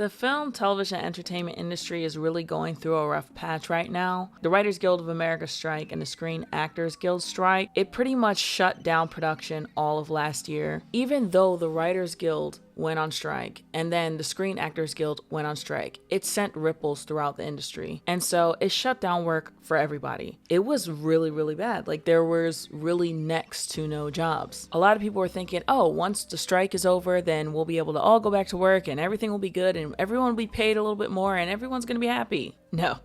The film, television, entertainment industry is really going through a rough patch right now. The Writers Guild of America strike and the Screen Actors Guild strike, it pretty much shut down production all of last year. Even though the Writers Guild went on strike and then the Screen Actors Guild went on strike, it sent ripples throughout the industry. And so it shut down work for everybody. It was really, really bad. Like, there was really next to no jobs. A lot of people were thinking, oh, once the strike is over, then we'll be able to all go back to work and everything will be good and everyone will be paid a little bit more and everyone's going to be happy. No,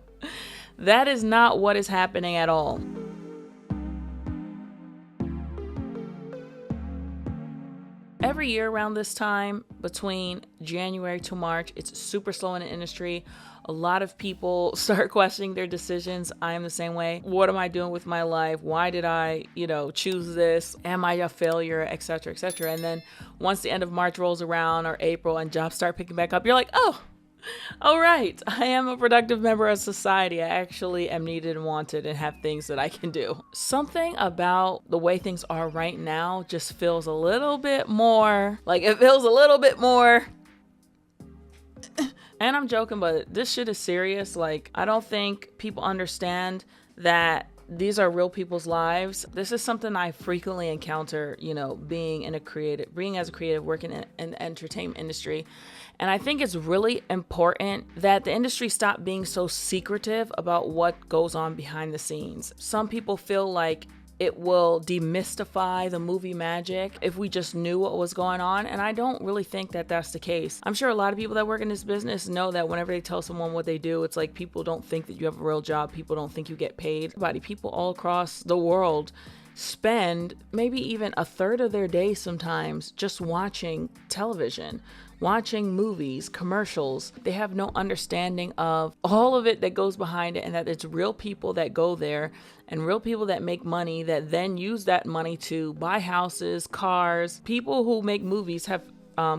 that is not what is happening at all. Every year around this time, between January to March, it's super slow in the industry. A lot of people start questioning their decisions. I am the same way. What am I doing with my life? Why did I, choose this? Am I a failure, etc., etc.? And then once the end of March rolls around or April and jobs start picking back up, you're like, oh, all right, I am a productive member of society. I actually am needed and wanted and have things that I can do. Something about the way things are right now just feels a little bit more, and I'm joking, but this shit is serious. Like, I don't think people understand that these are real people's lives. This is something I frequently encounter, being as a creative, working in the entertainment industry. And I think it's really important that the industry stop being so secretive about what goes on behind the scenes. Some people feel like it will demystify the movie magic if we just knew what was going on. And I don't really think that that's the case. I'm sure a lot of people that work in this business know that whenever they tell someone what they do, it's like people don't think that you have a real job. People don't think you get paid. People all across the world spend maybe even a third of their day sometimes just watching television, watching movies, commercials. They have no understanding of all of it that goes behind it, and that it's real people that go there and real people that make money that then use that money to buy houses, cars. People who make movies have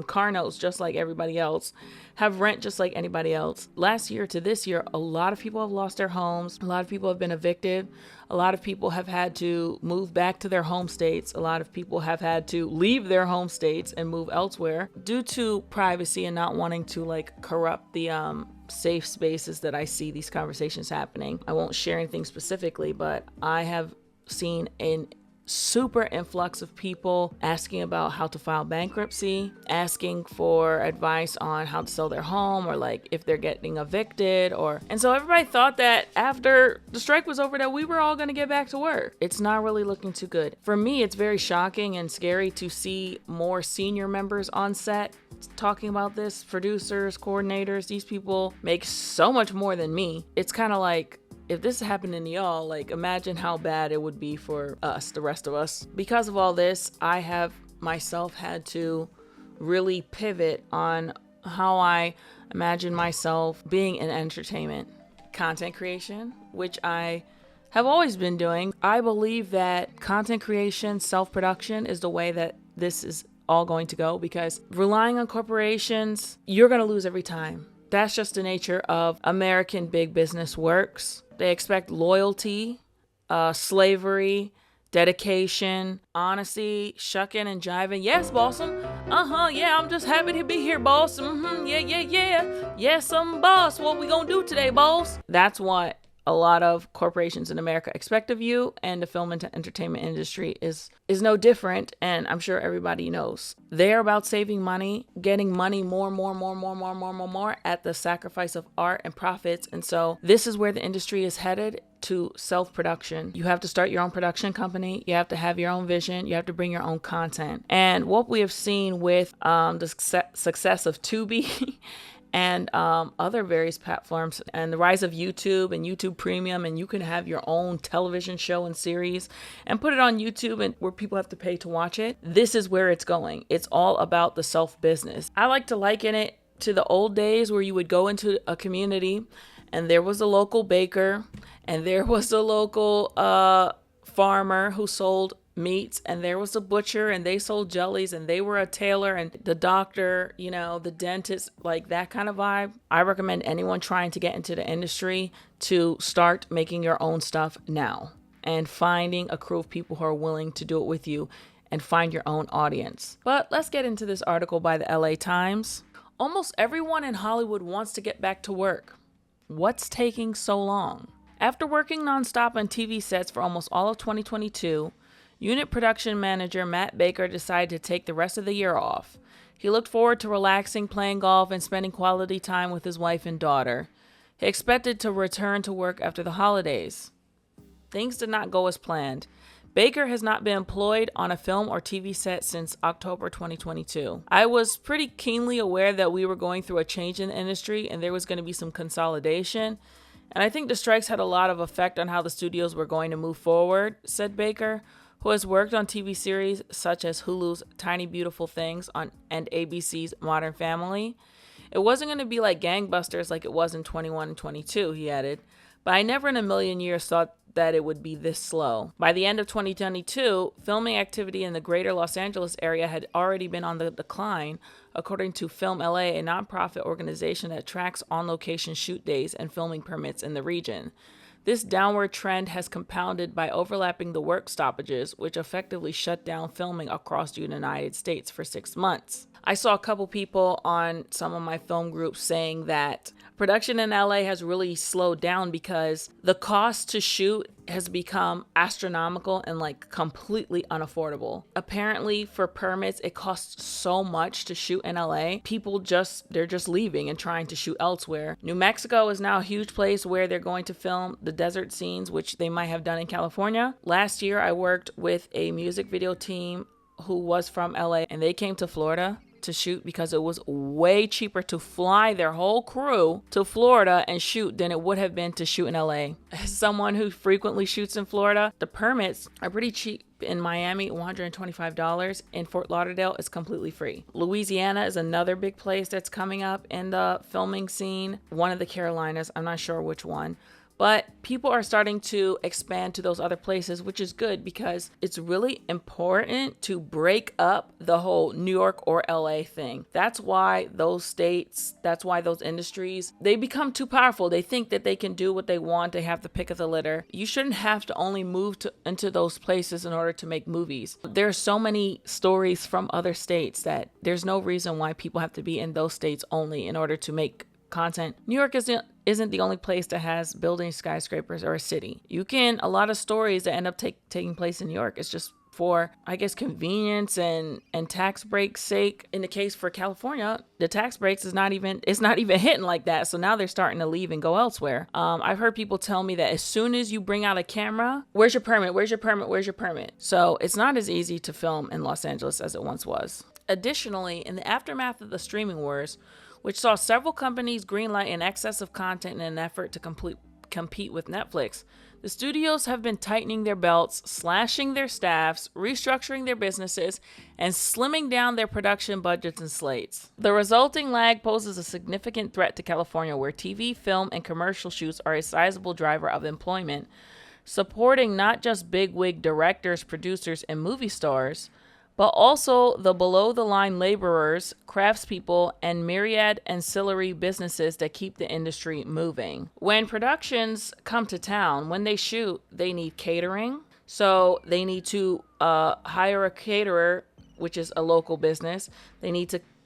car notes just like everybody else, have rent just like anybody else. Last year to this year, a lot of people have lost their homes. A lot of people have been evicted. A lot of people have had to move back to their home states. A lot of people have had to leave their home states and move elsewhere due to privacy and not wanting to corrupt the safe spaces that I see these conversations happening. I won't share anything specifically, but I have seen an super influx of people asking about how to file bankruptcy, asking for advice on how to sell their home, or if they're getting evicted, and so everybody thought that after the strike was over that we were all going to get back to work. It's not really looking too good. For me, it's very shocking and scary to see more senior members on set talking about this. Producers, coordinators, these people make so much more than me. It's kind of like, if this happened to y'all, imagine how bad it would be for us, the rest of us. Because of all this, I have myself had to really pivot on how I imagine myself being in entertainment. Content creation, which I have always been doing. I believe that content creation, self-production is the way that this is all going to go, because relying on corporations, you're going to lose every time. That's just the nature of American big business works. They expect loyalty, slavery, dedication, honesty, shucking and jiving. Yes, bossum. Yeah, I'm just happy to be here, boss. Yeah. Yes, I'm boss. What we gonna do today, boss? That's what a lot of corporations in America expect of you, and the film and entertainment industry is no different, and I'm sure everybody knows. They're about saving money, getting money more at the sacrifice of art and profits, and so this is where the industry is headed, to self-production. You have to start your own production company. You have to have your own vision. You have to bring your own content. And what we have seen with the success of Tubi and other various platforms, and the rise of YouTube and YouTube Premium, and you can have your own television show and series and put it on YouTube, and where people have to pay to watch it. This is where it's going. It's all about the self-business. I like to liken it to the old days where you would go into a community and there was a local baker and there was a local farmer who sold meats, and there was a butcher and they sold jellies, and they were a tailor, and the doctor, the dentist, like that kind of vibe. I recommend anyone trying to get into the industry to start making your own stuff now and finding a crew of people who are willing to do it with you and find your own audience. But let's get into this article by the LA Times Almost everyone in Hollywood wants to get back to work. What's taking so long? After working nonstop on TV sets for almost all of 2022, unit production manager Matt Baker decided to take the rest of the year off. He looked forward to relaxing, playing golf, and spending quality time with his wife and daughter. He expected to return to work after the holidays. Things did not go as planned. Baker has not been employed on a film or TV set since October 2022. I was pretty keenly aware that we were going through a change in the industry and there was going to be some consolidation. And I think the strikes had a lot of effect on how the studios were going to move forward, said Baker, who has worked on TV series such as Hulu's Tiny Beautiful Things and ABC's Modern Family. It wasn't going to be like gangbusters like it was in 21 and 22, he added, but I never in a million years thought that it would be this slow. By the end of 2022, filming activity in the greater Los Angeles area had already been on the decline, according to Film LA, a nonprofit organization that tracks on-location shoot days and filming permits in the region. This downward trend has compounded by overlapping the work stoppages, which effectively shut down filming across the United States for 6 months. I saw a couple people on some of my film groups saying that production in LA has really slowed down because the cost to shoot has become astronomical and completely unaffordable. Apparently for permits, it costs so much to shoot in LA. People they're just leaving and trying to shoot elsewhere. New Mexico is now a huge place where they're going to film the desert scenes, which they might have done in California. Last year, I worked with a music video team who was from LA and they came to Florida to shoot because it was way cheaper to fly their whole crew to Florida and shoot than it would have been to shoot in LA. As someone who frequently shoots in Florida, the permits are pretty cheap. In Miami, $125. In Fort Lauderdale, it's completely free. Louisiana is another big place that's coming up in the filming scene. One of the Carolinas, I'm not sure which one. But people are starting to expand to those other places, which is good because it's really important to break up the whole New York or LA thing. That's why those states, that's why those industries, they become too powerful. They think that they can do what they want. They have the pick of the litter. You shouldn't have to only move into those places in order to make movies. There are so many stories from other states that there's no reason why people have to be in those states only in order to make content. New York isn't the only place that has building skyscrapers or a city. A lot of stories that end up taking place in New York, it's just for, I guess, convenience and tax breaks sake. In the case for California, the tax breaks it's not even hitting like that. So now they're starting to leave and go elsewhere. I've heard people tell me that as soon as you bring out a camera, where's your permit? Where's your permit? Where's your permit? So it's not as easy to film in Los Angeles as it once was. Additionally, in the aftermath of the streaming wars, which saw several companies greenlight in excess of content in an effort to compete with Netflix, the studios have been tightening their belts, slashing their staffs, restructuring their businesses, and slimming down their production budgets and slates. The resulting lag poses a significant threat to California, where TV, film, and commercial shoots are a sizable driver of employment, supporting not just bigwig directors, producers, and movie stars, but also the below-the-line laborers, craftspeople, and myriad ancillary businesses that keep the industry moving. When productions come to town, when they shoot, they need catering. So they need to hire a caterer, which is a local business.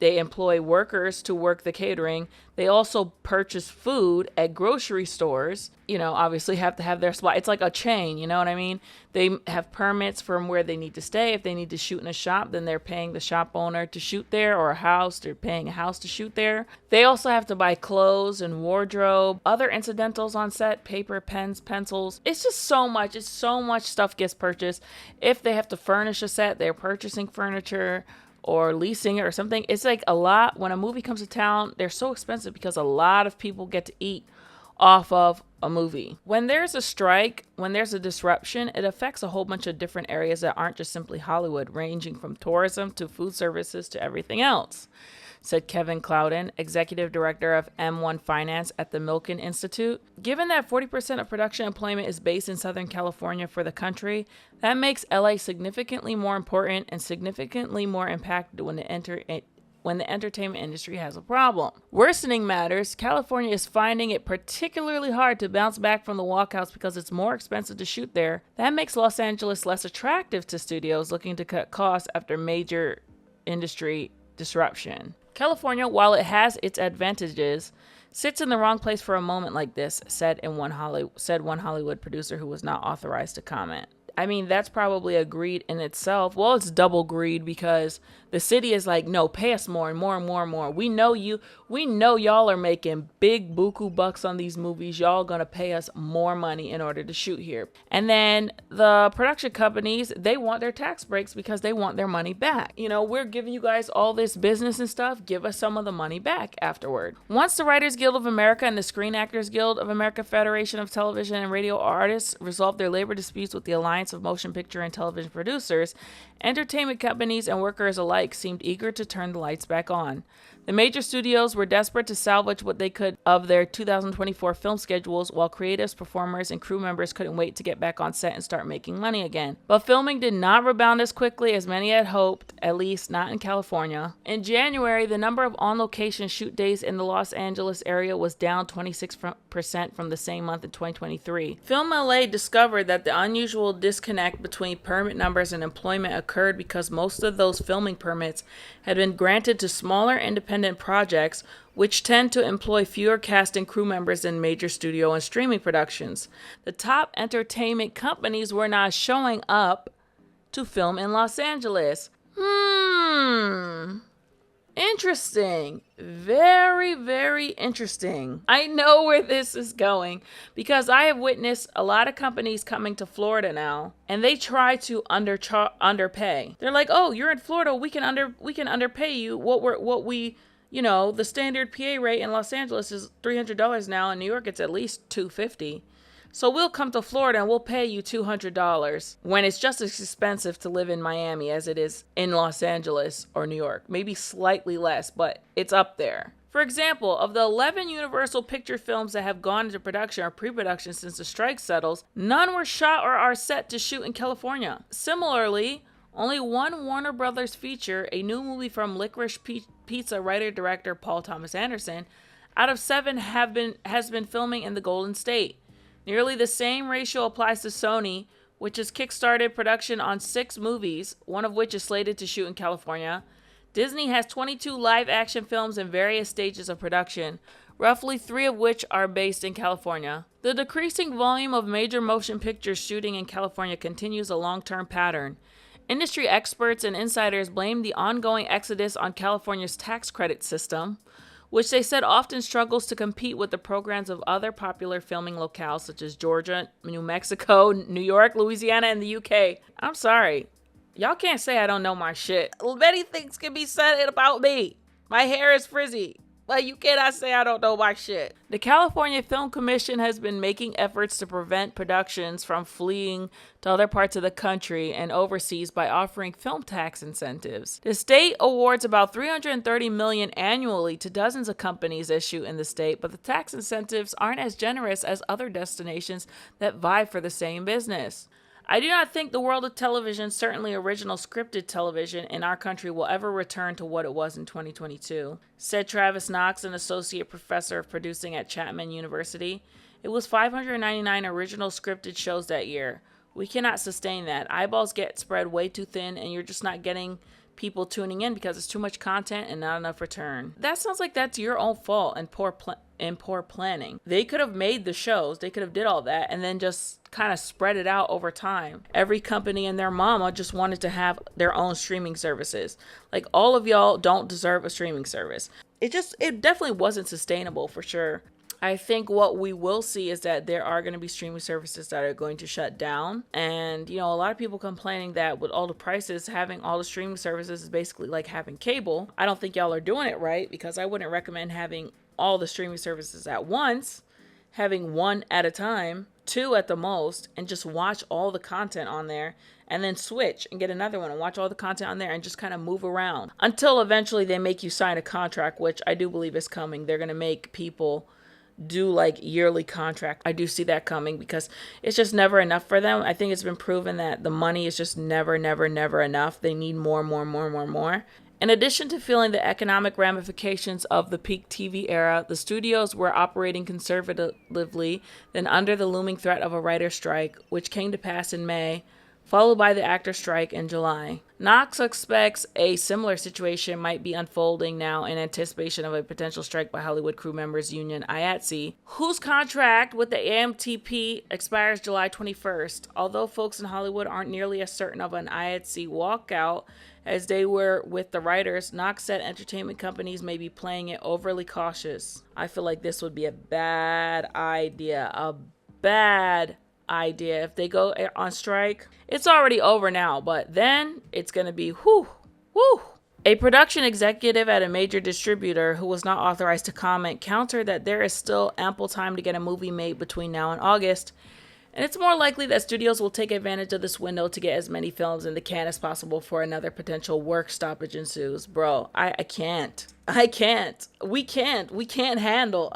They employ workers to work the catering. They also purchase food at grocery stores. Obviously have to have their spot. It's like a chain, you know what I mean? They have permits from where they need to stay. If they need to shoot in a shop, then they're paying the shop owner to shoot there, or a house, they're paying a house to shoot there. They also have to buy clothes and wardrobe, other incidentals on set, paper, pens, pencils. It's just so much. It's so much stuff gets purchased. If they have to furnish a set, they're purchasing furniture or leasing it or something. It's like a lot. When a movie comes to town, they're so expensive because a lot of people get to eat off of a movie. When there's a strike, when there's a disruption, it affects a whole bunch of different areas that aren't just simply Hollywood, ranging from tourism to food services to everything else, said Kevin Clouden, executive director of M1 Finance at the Milken Institute. Given that 40% of production employment is based in Southern California for the country, that makes LA significantly more important and significantly more impacted when the entertainment industry has a problem. Worsening matters, California is finding it particularly hard to bounce back from the walkouts because it's more expensive to shoot there. That makes Los Angeles less attractive to studios looking to cut costs after major industry disruption. California, while it has its advantages, sits in the wrong place for a moment like this, said one Hollywood producer who was not authorized to comment. I mean, that's probably a greed in itself. Well, it's double greed because the city is like, no, pay us more and more and more and more. We know y'all are making big buku bucks on these movies. Y'all gonna pay us more money in order to shoot here. And then the production companies, they want their tax breaks because they want their money back. You know, we're giving you guys all this business and stuff. Give us some of the money back afterward. Once the Writers Guild of America and the Screen Actors Guild of America Federation of Television and Radio Artists resolved their labor disputes with the Alliance of Motion Picture and Television Producers, entertainment companies and workers alike seemed eager to turn the lights back on. The major studios were desperate to salvage what they could of their 2024 film schedules, while creatives, performers, and crew members couldn't wait to get back on set and start making money again. But filming did not rebound as quickly as many had hoped, at least not in California. In January, the number of on-location shoot days in the Los Angeles area was down 26% from the same month in 2023. Film LA discovered that the unusual disconnect between permit numbers and employment occurred because most of those filming permits had been granted to smaller independent projects, which tend to employ fewer cast and crew members than major studio and streaming productions. The top entertainment companies were not showing up to film in Los Angeles. Interesting. Very, very interesting. I know where this is going because I have witnessed a lot of companies coming to Florida now, and they try to underpay. They're like, "Oh, you're in Florida, we can underpay you. The standard PA rate in Los Angeles is $300 now. In New York, it's at least $250. So we'll come to Florida and we'll pay you $200 when it's just as expensive to live in Miami as it is in Los Angeles or New York. Maybe slightly less, but it's up there. For example, of the 11 Universal Picture films that have gone into production or pre-production since the strike settles, none were shot or are set to shoot in California. Similarly, only one Warner Brothers feature, a new movie from Licorice Pizza writer-director Paul Thomas Anderson, out of 7 has been filming in the Golden State. Nearly the same ratio applies to Sony, which has kickstarted production on 6 movies, one of which is slated to shoot in California. Disney has 22 live-action films in various stages of production, roughly 3 of which are based in California. The decreasing volume of major motion pictures shooting in California continues a long-term pattern. Industry experts and insiders blame the ongoing exodus on California's tax credit system, which they said often struggles to compete with the programs of other popular filming locales such as Georgia, New Mexico, New York, Louisiana, and the UK. I'm sorry. Y'all can't say I don't know my shit. Many things can be said about me. My hair is frizzy. But you cannot say I don't know my shit. The California Film Commission has been making efforts to prevent productions from fleeing to other parts of the country and overseas by offering film tax incentives. The state awards about $330 million annually to dozens of companies that shoot in the state, but the tax incentives aren't as generous as other destinations that vie for the same business. I do not think the world of television, certainly original scripted television, in our country will ever return to what it was in 2022, said Travis Knox, an associate professor of producing at Chapman University. It was 599 original scripted shows that year. We cannot sustain that. Eyeballs get spread way too thin, and you're just not getting people tuning in because it's too much content and not enough return. That sounds like that's your own fault and poor planning. They could have made the shows, they could have did all that, and then just kind of spread it out over time. Every company and their mama just wanted to have their own streaming services. Like, all of y'all don't deserve a streaming service. It definitely wasn't sustainable for sure. I think what we will see is that there are going to be streaming services that are going to shut down. And, a lot of people complaining that with all the prices, having all the streaming services is basically like having cable. I don't think y'all are doing it right, because I wouldn't recommend having all the streaming services at once, having 1 at a time, 2 at the most, and just watch all the content on there, and then switch and get another one and watch all the content on there and just kind of move around until eventually they make you sign a contract, which I do believe is coming. They're going to make people do like yearly contract. I do see that coming because it's just never enough for them. I think it's been proven that the money is just never enough. They need more. In addition to feeling the economic ramifications of the peak TV era, the studios were operating conservatively than under the looming threat of a writer's strike, which came to pass in May, followed by the actor strike in July. Knox expects a similar situation might be unfolding now in anticipation of a potential strike by Hollywood crew members union IATSE, whose contract with the AMTP expires July 21st. Although folks in Hollywood aren't nearly as certain of an IATSE walkout as they were with the writers, Knox said entertainment companies may be playing it overly cautious. I feel like this would be a bad idea. If they go on strike. It's already over now, but then it's going to be whoo. A production executive at a major distributor who was not authorized to comment countered that there is still ample time to get a movie made between now and August, and it's more likely that studios will take advantage of this window to get as many films in the can as possible before another potential work stoppage ensues. Bro, I can't. We can't handle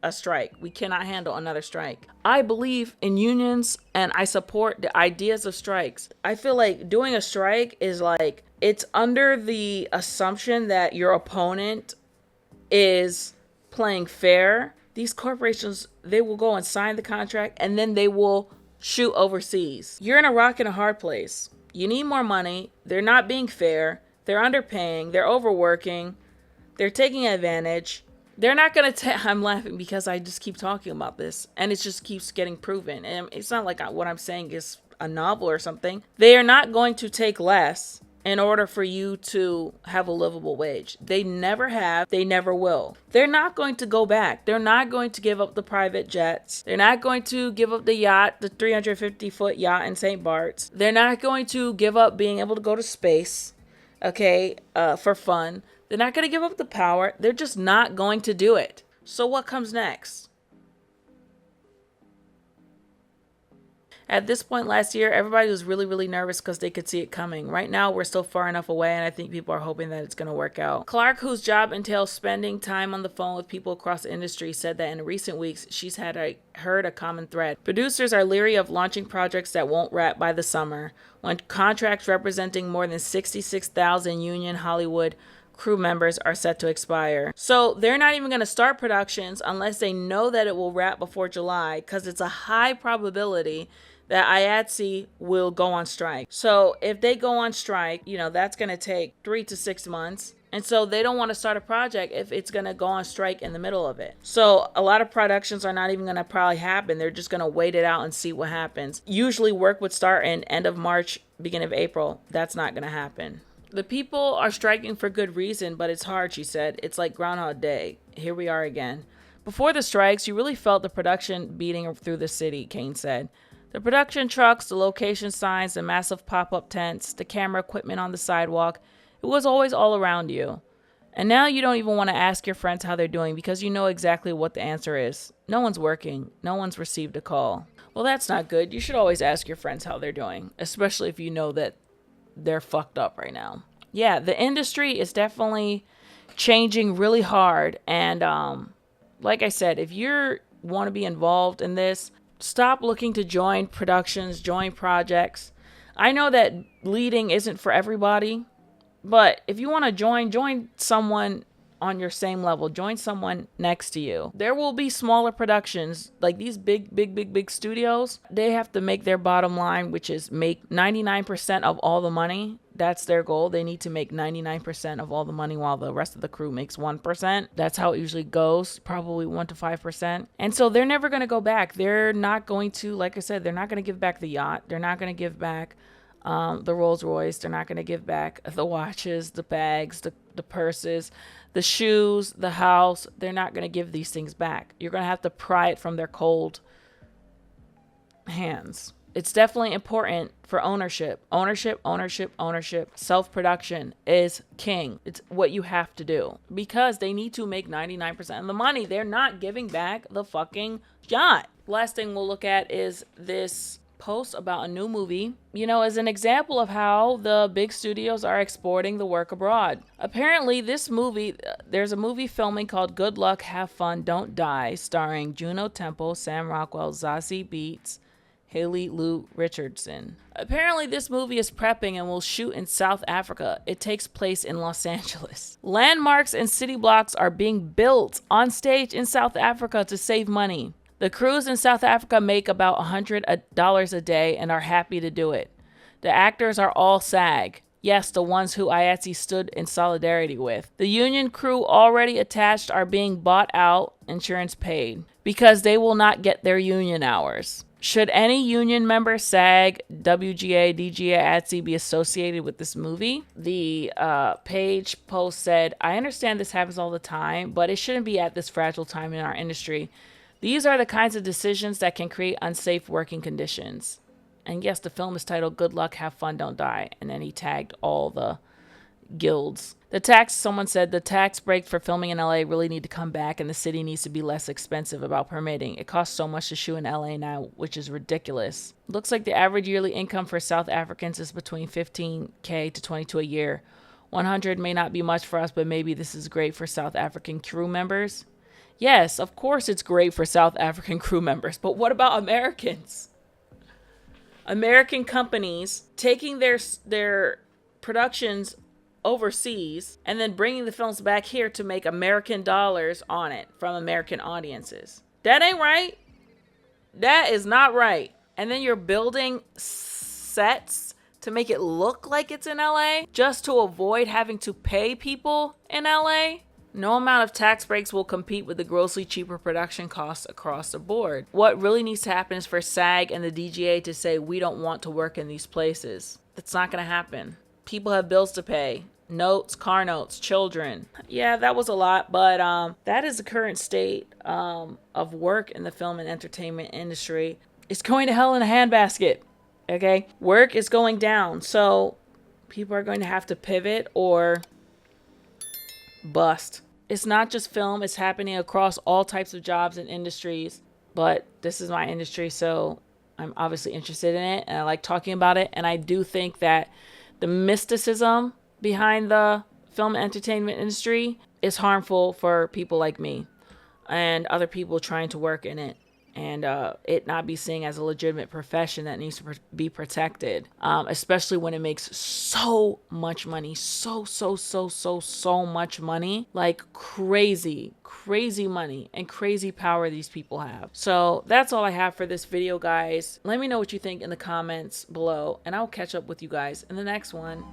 a strike. We cannot handle another strike. I believe in unions and I support the ideas of strikes. I feel like doing a strike is like, it's under the assumption that your opponent is playing fair. These corporations, they will go and sign the contract and then they will shoot overseas. You're in a rock and a hard place. You need more money. They're not being fair. They're underpaying. They're overworking. They're taking advantage. They're not going to I'm laughing because I just keep talking about this and it just keeps getting proven. And it's not like what I'm saying is a novel or something. They are not going to take less in order for you to have a livable wage. They never have. They never will. They're not going to go back. They're not going to give up the private jets. They're not going to give up the yacht, the 350-foot yacht in St. Bart's. They're not going to give up being able to go to space, for fun. They're not going to give up the power. They're just not going to do it. So what comes next? At this point last year, everybody was really, really nervous because they could see it coming. Right now, we're still far enough away, and I think people are hoping that it's going to work out. Clark, whose job entails spending time on the phone with people across the industry, said that in recent weeks, she's heard a common thread. Producers are leery of launching projects that won't wrap by the summer, when contracts representing more than 66,000 union Hollywood crew members are set to expire. So they're not even going to start productions unless they know that it will wrap before July, because it's a high probability that IATSE will go on strike. So if they go on strike, that's going to take 3 to 6 months. And so they don't want to start a project if it's going to go on strike in the middle of it. So a lot of productions are not even going to probably happen. They're just going to wait it out and see what happens. Usually work would start in end of March, beginning of April. That's not going to happen. The people are striking for good reason, but it's hard, she said. It's like Groundhog Day. Here we are again. Before the strikes, you really felt the production beating through the city, Kane said. The production trucks, the location signs, the massive pop-up tents, the camera equipment on the sidewalk, it was always all around you. And now you don't even want to ask your friends how they're doing because you know exactly what the answer is. No one's working. No one's received a call. Well, that's not good. You should always ask your friends how they're doing, especially if you know that they're fucked up right now. Yeah, the industry is definitely changing really hard. And like I said, if you want to be involved in this, stop looking to join productions, join projects. I know that leading isn't for everybody, but if you want to join someone on your same level. Join someone next to you. There will be smaller productions, like these big studios. They have to make their bottom line, which is make 99% of all the money. That's their goal. They need to make 99% of all the money while the rest of the crew makes 1%. That's how it usually goes, probably 1 to 5%. And so they're never going to go back. They're not going to, like I said, they're not going to give back the yacht. They're not going to give back the Rolls Royce. They're not going to give back the watches, the bags, the purses, the shoes, the house. They're not going to give these things back. You're going to have to pry it from their cold hands. It's definitely important for ownership. Ownership. Self-production is king. It's what you have to do because they need to make 99% of the money. They're not giving back the fucking yacht. Last thing we'll look at is this post about a new movie, as an example of how the big studios are exporting the work abroad. Apparently, there's a movie filming called Good Luck, Have Fun, Don't Die, starring Juno Temple, Sam Rockwell, Zazie Beetz, Haley Lou Richardson. Apparently, this movie is prepping and will shoot in South Africa. It takes place in Los Angeles. Landmarks and city blocks are being built on stage in South Africa to save money. The crews in South Africa make about $100 a day and are happy to do it. The actors are all SAG. Yes, the ones who IATSE stood in solidarity with. The union crew already attached are being bought out, insurance paid, because they will not get their union hours. Should any union member, SAG, WGA, DGA, ATSE be associated with this movie? The page post said, I understand this happens all the time, but it shouldn't be at this fragile time in our industry. These are the kinds of decisions that can create unsafe working conditions. And yes, the film is titled Good Luck, Have Fun, Don't Die. And then he tagged all the guilds. Someone said the tax break for filming in LA really need to come back and the city needs to be less expensive about permitting. It costs so much to shoot in LA now, which is ridiculous. Looks like the average yearly income for South Africans is between 15K to 22 a year. 100 may not be much for us, but maybe this is great for South African crew members. Yes, of course it's great for South African crew members, but what about Americans? American companies taking their productions overseas and then bringing the films back here to make American dollars on it from American audiences. That ain't right. That is not right. And then you're building sets to make it look like it's in LA just to avoid having to pay people in LA. No amount of tax breaks will compete with the grossly cheaper production costs across the board. What really needs to happen is for SAG and the DGA to say, we don't want to work in these places. That's not going to happen. People have bills to pay. Notes, car notes, children. Yeah, that was a lot, but that is the current state of work in the film and entertainment industry. It's going to hell in a handbasket, okay? Work is going down, so people are going to have to pivot or bust. It's not just film, it's happening across all types of jobs and industries, but this is my industry, so I'm obviously interested in it, and I like talking about it, and I do think that the mysticism behind the film and entertainment industry is harmful for people like me and other people trying to work in it, and it not be seen as a legitimate profession that needs to be protected, especially when it makes so much money, so much money, like crazy money and crazy power these people have. So that's all I have for this video, guys. Let me know what you think in the comments below, and I'll catch up with you guys in the next one.